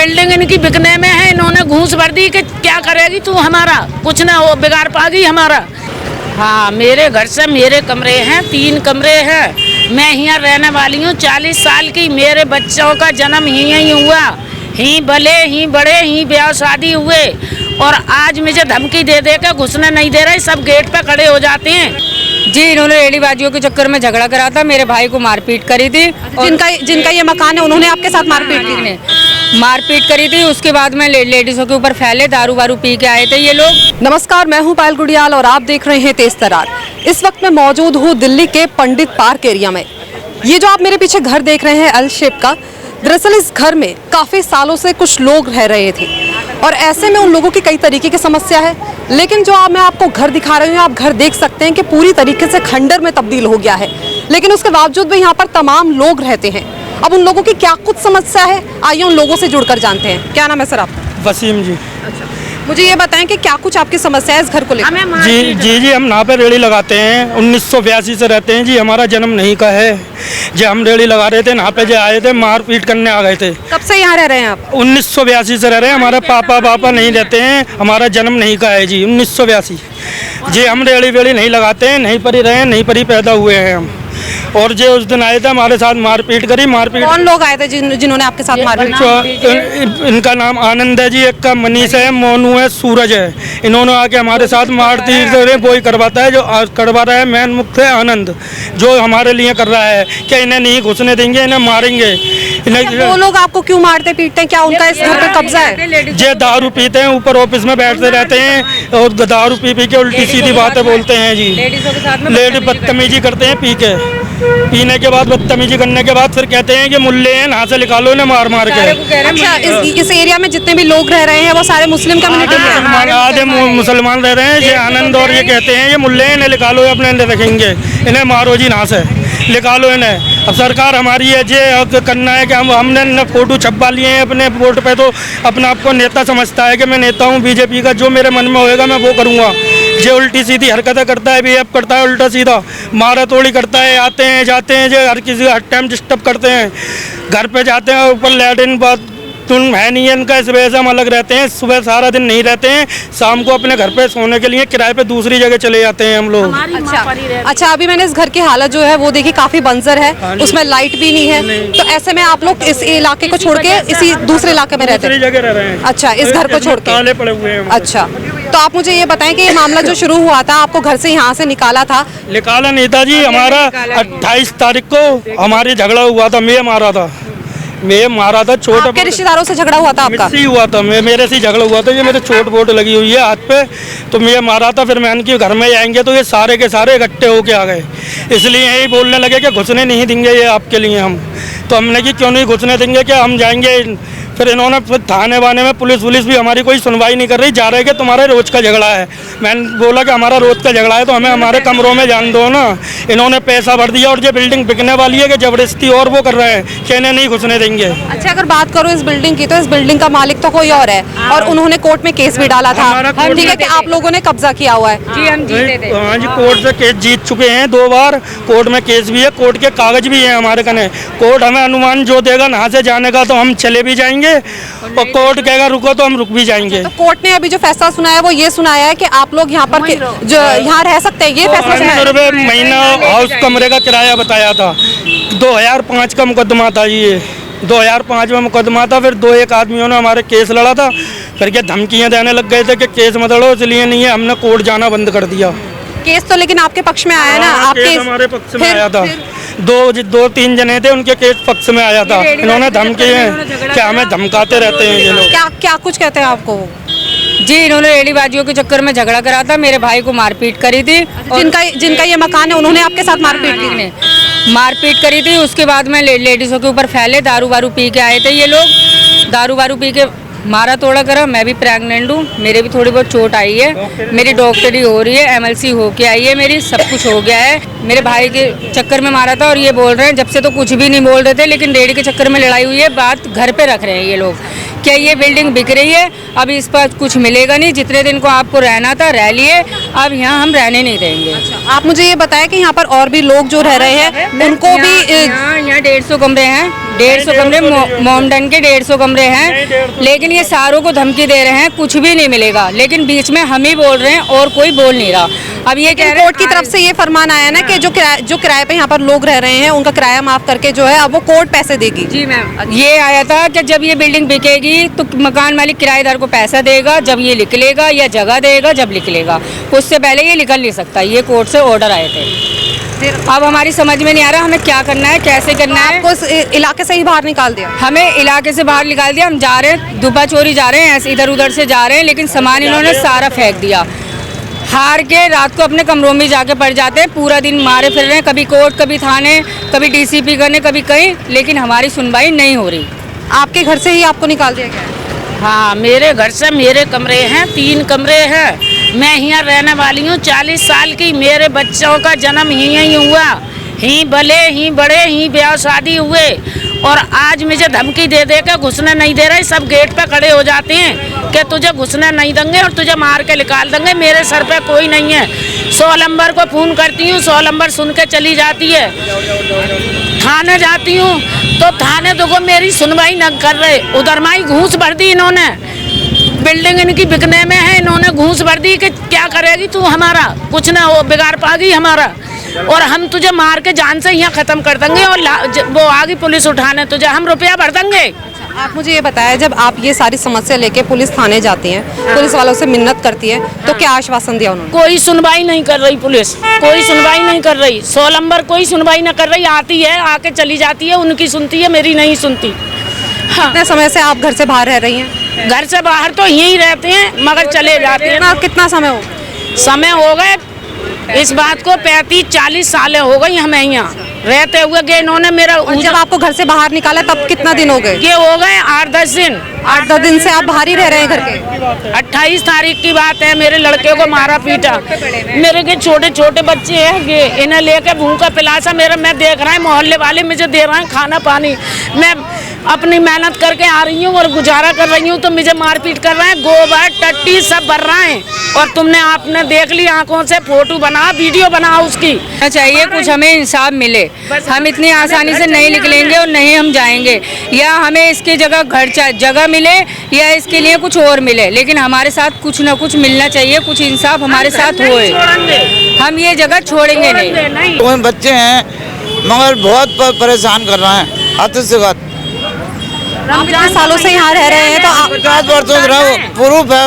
Building इनकी बिकने में है, इन्होंने घूस भर दी कि क्या करेगी तू हमारा, कुछ ना हो बिगाड़ पागी हमारा। हाँ, मेरे घर से मेरे कमरे हैं, 3 कमरे हैं। मैं यहाँ रहने वाली हूँ, 40 साल की। मेरे बच्चों का जन्म यहीं हुआ, ही भले ही बड़े ही ब्याह शादी हुए, और आज मुझे धमकी दे दे के घुसने नहीं दे रहे, सब गेट पे खड़े हो जाते हैं। जी, इन्होंने रेहड़ीबाजियों के चक्कर में झगड़ा करा था, मेरे भाई को मारपीट करी थी। जिनका ये मकान है उन्होंने आपके साथ मारपीट करी थी। उसके बाद में लेडीजों के ऊपर फैले, दारू वारू पी के आए थे ये लोग। नमस्कार, मैं हूं पायल गुड़ियाल और आप देख रहे हैं तेज तरार। इस वक्त मैं मौजूद हूं दिल्ली के पंडित पार्क एरिया में। ये जो आप मेरे पीछे घर देख रहे हैं एल शेप का, दरअसल इस घर में काफ़ी सालों से कुछ लोग रह रहे थे और ऐसे में उन लोगों की कई तरीके की समस्या है। लेकिन जो मैं आपको घर दिखा रही हूँ, आप घर देख सकते हैं कि पूरी तरीके से खंडर में तब्दील हो गया है, लेकिन उसके बावजूद भी यहाँ पर तमाम लोग रहते हैं। अब उन लोगों की क्या कुछ समस्या है, आइए उन लोगों से जुड़कर जानते हैं। क्या नाम है सर आपका? वसीम जी। अच्छा, मुझे ये बताएं कि क्या कुछ आपकी समस्या है इस घर को लेकर? जी, हम यहाँ पे रेड़ी लगाते हैं, 1982 से रहते हैं जी। हमारा जन्म नहीं का है जो हम रेड़ी लगा रहे थे, यहाँ पे जो आए थे मारपीट करने आ गए थे। कब से यहाँ रह रहे हैं आप? 1982 से रह रहे हैं। हमारे पापा नहीं रहते हैं, हमारा जन्म नहीं का है जी, 1982। जी, हम रेड़ी वेड़ी नहीं लगाते हैं, नहीं पर ही रहे हैं, नहीं पर ही पैदा हुए हैं हम। और जो उस दिन आए थे हमारे साथ मारपीट करी। कौन लोग आए थे जिन्होंने आपके साथ मारपीट? इनका नाम आनंद है जी, एक का मनीष है, मोनू है, सूरज है। इन्होंने आके हमारे साथ मारपीट वो ही करवाता है, जो करवा रहा है मेन मुख्य है आनंद, जो हमारे लिए कर रहा है कि इन्हें नहीं घुसने देंगे, इन्हें मारेंगे। वो लोग आपको क्यों मारते पीटते हैं? क्या उनका इस घर पे कब्जा है? ये दारू पीते हैं, ऊपर ऑफिस में बैठते रहते हैं और दारू पी के उल्टी सीधी बातें बोलते हैं जी। लेडीज बदतमीजी करते हैं पी के। पीने के बाद बदतमीजी करने के बाद फिर कहते हैं कि मुल्ले हैं, यहाँ से निकालो इन्हें मार मार के। अच्छा, इस एरिया में जितने भी लोग रह रहे हैं वो सारे मुस्लिम कम्युनिटी के हैं? आधे मुसलमान रह रहे हैं। ये आनंद और ये कहते हैं ये मुल्ले हैं, इन्हें निकालो, अपने रखेंगे, इन्हें मारो जी, यहाँ से निकालो इन्हें। अब सरकार हमारी है, ये करना है कि हमने फोटो छपवा लिए हैं अपने वोट पे, तो अपने आप को नेता समझता है कि मैं नेता हूँ बीजेपी का, जो मेरे मन में होएगा मैं वो करूँगा। जो उल्टी सीधी हरकतें करता है, बिहेव करता है उल्टा सीधा, मारा तोड़ी करता है, आते हैं जाते हैं, जो हर किसी हर टाइम डिस्टर्ब करते हैं। घर पे जाते हैं, ऊपर लैट्रिन बाथरूम है नहीं है इनका, इस वजह से हम अलग रहते हैं। सुबह सारा दिन नहीं रहते हैं, शाम को अपने घर पे सोने के लिए किराए पे दूसरी जगह चले जाते हैं हम लोग। अच्छा, अभी मैंने इस घर की हालत जो है वो देखी, काफी बंजर है, उसमें लाइट भी नहीं है, तो ऐसे में आप लोग इस इलाके को छोड़ के इसी दूसरे इलाके में रहते हैं? दूसरी जगह रह रहे हैं। अच्छा, इस घर को छोड़ के ताले पड़े हुए हैं। अच्छा, तो आप मुझे ये बताएं कि ये मामला जो शुरू हुआ था, आपको घर से यहाँ से निकाला था? निकाला नहीं था जी, हमारा 28 तारीख को हमारी झगड़ा हुआ था, मैं मारा था छोटा। आपके रिश्तेदारों से झगड़ा हुआ था आपका? हुआ था, मेरे से झगड़ा हुआ था। ये मेरे चोट वोट लगी हुई है हाथ पे, तो मैं मारा था। फिर मैंने कि घर में आएंगे तो ये सारे के सारे इकट्ठे होके आ गए, इसलिए यही बोलने लगे कि घुसने नहीं देंगे ये आपके लिए हम। तो हमने कि क्यों नहीं घुसने देंगे, क्या हम जाएंगे। फिर इन्होंने थाने वाने में पुलिस भी हमारी कोई सुनवाई नहीं कर रही, जा रहे कि तुम्हारे रोज का झगड़ा है। मैंने बोला कि हमारा रोज का झगड़ा है तो हमें हमारे कमरों में जान दो ना। इन्होंने पैसा भर दिया और ये बिल्डिंग बिकने वाली है कि जबरदस्ती और वो कर रहे हैं कि इन्हें नहीं घुसने देंगे। अच्छा, अगर बात करो इस बिल्डिंग की, तो इस बिल्डिंग का मालिक तो कोई और है और उन्होंने कोर्ट में केस भी डाला था। ठीक है कि आप लोगों ने कब्जा किया हुआ है? जी, हम जीते थे। हाँ जी, कोर्ट से केस जीत चुके हैं 2 बार, कोर्ट में केस भी है, कोर्ट के कागज भी है हमारे कने। कोर्ट हमें अनुमान जो देगा यहाँ से जाने का तो हम चले भी जाएंगे, और कोर्ट कहेगा रुको तो हम रुक भी जाएंगे। तो कोर्ट ने अभी जो फैसला सुनाया है वो ये सुनाया है कि आप लोग यहाँ पर जो यहाँ रह सकते हैं, ये फैसला सुनाया है। 500 रुपये महीना हाउस कमरे का किराया बताया था। 2005 का मुकदमा था ये, 2005 में मुकदमा था। फिर 2-1 आदमियों ने हमारे केस लड़ा था, फिर के धमकियाँ देने लग गए थे कि केस मत लड़ो, इसलिए नहीं है, हमने कोर्ट जाना बंद कर दिया। केस तो लेकिन आपके पक्ष में आया ना? आपके हमारे पक्ष में आया था। 2-3 जने थे, उनके केस पक्ष में आया था। इन्होंने धमकी है कि हमें धमकाते रहते हैं ये लोग। क्या कुछ कहते हैं आपको? जी, इन्होंने रेहड़ीबाजियों के चक्कर में झगड़ा करा था, मेरे भाई को मारपीट करी थी। जिनका ये मकान है उन्होंने आपके साथ मारपीट करी थी। उसके बाद में लेडीजों के ऊपर फैले, दारू वारू पी के आए थे ये लोग, दारू वारू पी के मारा तोड़ा करा। मैं भी प्रेग्नेंट हूँ, मेरे भी थोड़ी बहुत चोट आई है, मेरी डॉक्टरी हो रही है, MLC होके आई है, मेरी सब कुछ हो गया है। मेरे भाई के चक्कर में मारा था और ये बोल रहे हैं, जब से तो कुछ भी नहीं बोल रहे थे, लेकिन रेडी के चक्कर में लड़ाई हुई है। बात घर पे रख रहे हैं ये लोग, क्या ये बिल्डिंग बिक रही है, अब इस पर कुछ मिलेगा नहीं, जितने दिन को आपको रहना था रह लिए, अब यहाँ हम रहने नहीं देंगे। अच्छा, आप मुझे ये बताएं कि यहाँ पर और भी लोग जो रह रहे हैं उनको भी यहाँ 150 कमरे हैं, 150 कमरे मोमडन के 150 कमरे हैं, लेकिन ये सारों को धमकी दे रहे हैं कुछ भी नहीं मिलेगा, लेकिन बीच में हम ही बोल रहे हैं और कोई बोल नहीं रहा। अब ये कह रहे हैं कोर्ट की तरफ से ये फरमान आया ना कि जो किराए पे यहाँ पर लोग रह रहे हैं उनका किराया माफ करके जो है अब वो कोर्ट पैसे देगी। जी मैम, ये आया था कि जब ये बिल्डिंग बिकेगी तो मकान मालिक किराएदार को पैसा देगा जब ये निकलेगा, या जगह देगा जब निकलेगा, उससे पहले ये निकल नहीं सकता। ये कोर्ट से ऑर्डर आए थे। अब हमारी समझ में नहीं आ रहा हमें क्या करना है, कैसे करना है। आपको इस इलाके से ही बाहर निकाल दिया? हमें इलाके से बाहर निकाल दिया। हम जा रहे हैं, दुबा चोरी जा रहे हैं, ऐसे इधर उधर से जा रहे हैं, लेकिन सामान इन्होंने सारा फेंक दिया। हार के रात को अपने कमरों में जाके पड़ जाते हैं, पूरा दिन मारे फिर रहे हैं, कभी कोर्ट, कभी थाने, कभी डीसीपी करने, कभी कहीं, लेकिन हमारी सुनवाई नहीं हो रही। आपके घर से ही आपको निकाल दिया गया है? हाँ, मेरे घर से मेरे कमरे हैं, 3 कमरे हैं। मैं यहाँ रहने वाली हूँ, 40 साल की। मेरे बच्चों का जन्म यहीं हुआ, ही भले ही बड़े ही ब्याह शादी हुए, और आज मुझे धमकी दे दे के घुसने नहीं दे रहे। सब गेट पे खड़े हो जाते हैं कि तुझे घुसने नहीं देंगे और तुझे मार के निकाल देंगे। मेरे सर पे कोई नहीं है। 100 नंबर को फ़ोन करती हूँ, 100 नंबर सुन के चली जाती है। थाने जाती हूँ तो थाने देखो मेरी सुनवाई न कर रहे। उधर माई घूस भर दी इन्होंने, बिल्डिंग इनकी बिकने में है, इन्होंने घूस भर दी कि क्या करेगी तू हमारा, कुछ ना हो, बिगाड़ पागी हमारा, और हम तुझे मार के जान से यहाँ ख़त्म कर देंगे, और वो आगे पुलिस उठाने तुझे, हम रुपया भर देंगे। आप मुझे ये बताया, जब आप ये सारी समस्या लेके पुलिस थाने जाती हैं, पुलिस वालों से मिन्नत करती है, तो क्या आश्वासन दिया उन्होंने? कोई सुनवाई नहीं कर रही पुलिस, कोई सुनवाई नहीं कर रही। 100 नंबर कोई सुनवाई नहीं कर रही। आती है, आके चली जाती है, उनकी सुनती है, मेरी नहीं सुनती। हाँ। कितने समय से आप घर से बाहर रह रही हैं? घर से बाहर तो यहीं रहते हैं, मगर चले जाते हैं। कितना समय हो? समय हो गए इस बात को 35-40 सालें हो गई हमें यहाँ रहते हुए। गए इन्होंने मेरा, जब आपको घर से बाहर निकाला तब कितना दिन हो गए? ये हो गए 8-10 दिन। 8-10 दिन से आप बाहर ही रह रहे हैं घर के? 28 तारीख की बात है, मेरे लड़के को मारा पीटा। मेरे के छोटे छोटे बच्चे हैं, ये इन्हें लेकर भूखा पिलासा मेरा, मैं देख रहा है, मोहल्ले वाले मुझे दे रहे हैं खाना पानी। मैं अपनी मेहनत करके आ रही हूँ और गुजारा कर रही हूँ, तो मुझे मारपीट कर रहे हैं। गोबर टट्टी सब भर रहे हैं, और तुमने आपने देख ली आंखों से, फोटो बना, वीडियो बना उसकी। चाहिए कुछ हमें इंसाफ मिले। हम इतनी आसानी से नहीं निकलेंगे और नहीं हम जाएंगे, या हमें इसकी जगह जगह मिले, या इसके लिए कुछ और मिले, लेकिन हमारे साथ कुछ ना कुछ मिलना चाहिए, कुछ इंसाफ हमारे साथ होए। हम ये जगह छोड़ेंगे नहीं। कोई बच्चे हैं मगर बहुत परेशान कर रहे हैं, हद से हद। आप इतने सालों से यहाँ रह रहे हैं, तो 50 वर्षों से रहो, प्रूफ है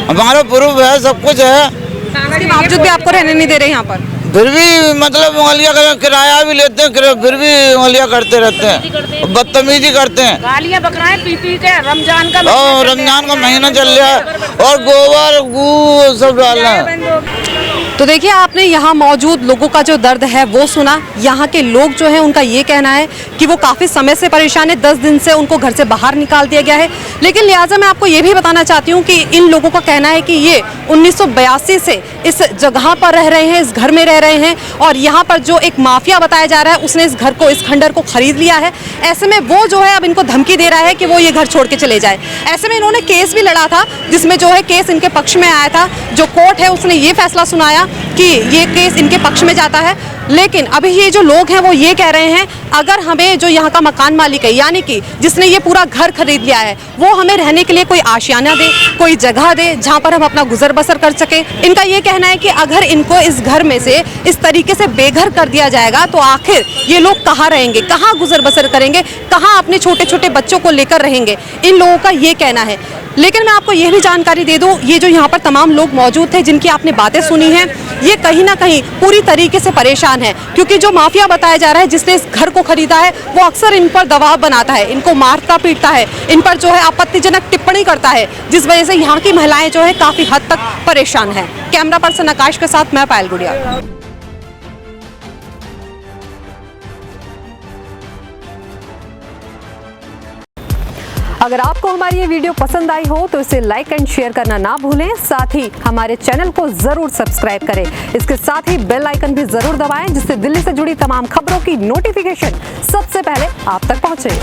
हमारा प्रूफ है, सब कुछ है, इसके बावजूद भी आपको रहने नहीं दे रहे यहाँ पर? फिर भी मतलब उंगलियां किराया भी लेते हैं, फिर भी उंगलियां करते रहते हैं, बदतमीजी करते हैं। गालियाँ बक रहे हैं पी के। रमजान का महीना चल रहा है, और गोबर गू सब डाल रहे हैं। तो देखिए, आपने यहाँ मौजूद लोगों का जो दर्द है वो सुना। यहाँ के लोग जो है उनका ये कहना है कि वो काफ़ी समय से परेशान है, 10 दिन से उनको घर से बाहर निकाल दिया गया है। लेकिन लिहाजा मैं आपको ये भी बताना चाहती हूँ कि इन लोगों का कहना है कि ये 1982 से इस जगह पर रह रहे हैं, इस घर में रह रहे हैं, और यहाँ पर जो एक माफिया बताया जा रहा है उसने इस घर को, इस खंडर को खरीद लिया है। ऐसे में वो जो है अब इनको धमकी दे रहा है कि वो ये घर छोड़ के चले जाए। ऐसे में इन्होंने केस भी लड़ा था, जिसमें जो है केस इनके पक्ष में आया था। जो कोर्ट है उसने ये फैसला सुनाया कि ये केस इनके पक्ष में जाता है। लेकिन अभी ये जो लोग हैं वो ये कह रहे हैं, अगर हमें जो यहाँ का मकान मालिक है, यानी कि जिसने ये पूरा घर खरीद लिया है, वो हमें रहने के लिए कोई आशियाना दे, कोई जगह दे जहाँ पर हम अपना गुजर बसर कर सके। इनका ये कहना है कि अगर इनको इस घर में से इस तरीके से बेघर कर दिया जाएगा तो आखिर ये लोग कहाँ रहेंगे, कहाँ गुजर बसर करेंगे, कहाँ अपने छोटे छोटे बच्चों को लेकर रहेंगे, इन लोगों का ये कहना है। लेकिन मैं आपको ये भी जानकारी दे दूं, ये जो यहाँ पर तमाम लोग मौजूद थे जिनकी आपने बातें सुनी हैं, ये कहीं ना कहीं पूरी तरीके से परेशान है, क्योंकि जो माफिया बताया जा रहा है जिसने इस घर को खरीदा है वो अक्सर इन पर दबाव बनाता है, इनको मारता पीटता है, इन पर जो है आपत्तिजनक टिप्पणी करता है, जिस वजह से यहाँ की महिलाएं जो है काफी हद तक परेशान है। कैमरा पर्सन आकाश के साथ मैं पायल गुड़िया। अगर आपको हमारी ये वीडियो पसंद आई हो तो इसे लाइक एंड शेयर करना ना भूलें। साथ ही हमारे चैनल को जरूर सब्सक्राइब करें। इसके साथ ही बेल आइकन भी जरूर दबाएं, जिससे दिल्ली से जुड़ी तमाम खबरों की नोटिफिकेशन सबसे पहले आप तक पहुंचे।